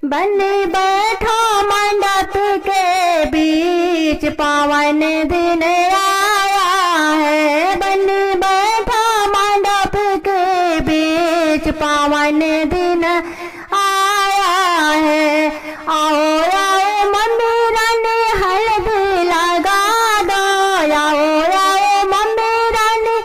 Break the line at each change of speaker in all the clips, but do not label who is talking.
बनी बैठो मंडप के बीच पावन दिन आया है। बनी बैठो मंडप के बीच पावन दिन आया है। आओ आओ मम्मी रानी हल्दी लगा दो। आओ आओ मम्मी रानी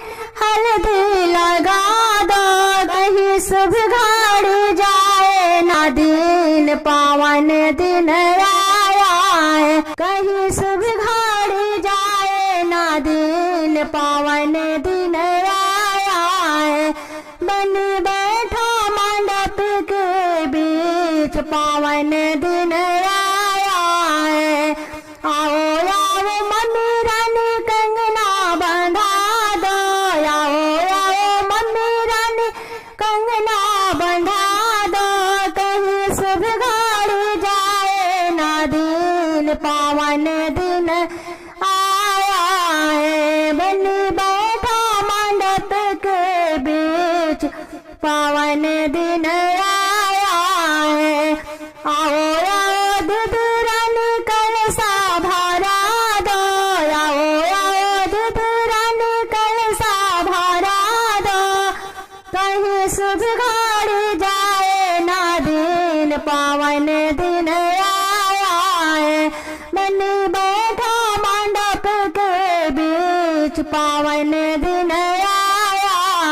हल्दी लगा दो। कहीं शुभ घड़ी जाए ना दिन पावन दिन आया है। कहीं शुभ घड़ी जाए ना दिन पावन दिन आया है। बनी बैठो मंडप के बीच पावन दिन आया है। आओ आओ मम्मी रानी कंगना बंधा दो। आओ आओ मम्मी रानी कंगना बंधा दो। कहीं शुभ घड़ी जाए ना दिन पावन दिन आया है। बनी बैठो मंडप के बीच पावन दिन आया है। आओ आओ दूध रानी कलसा भरा दो। आओ आओ दूध रानी कलसा भरा दो। कहीं शुभ घड़ी जाए ना दिन पावन दिन आया है। बनी बैठो मंडप के बीच पावन दिन आया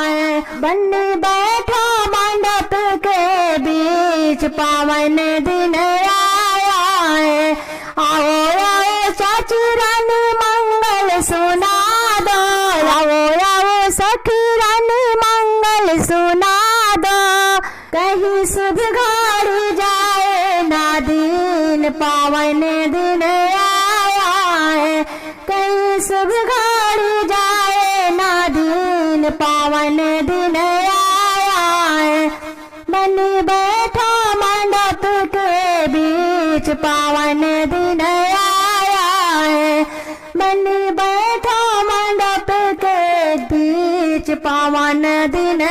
है। बनी बैठो मंडप के बीच पावन दिन आया है। आओ आओ चाची रानी मंगल सुना दो। आओ आओ सखी रानी मंगल सुना दो। कहीं शुभ घड़ी जाए ना दिन पावन दिन आया है। कहीं शुभ घड़ी जाए ना दिन पावन दिन आया है। बनी बैठो मंडप के बीच पावन दिन आया है। बनी बैठो मंडप के बीच पावन दिन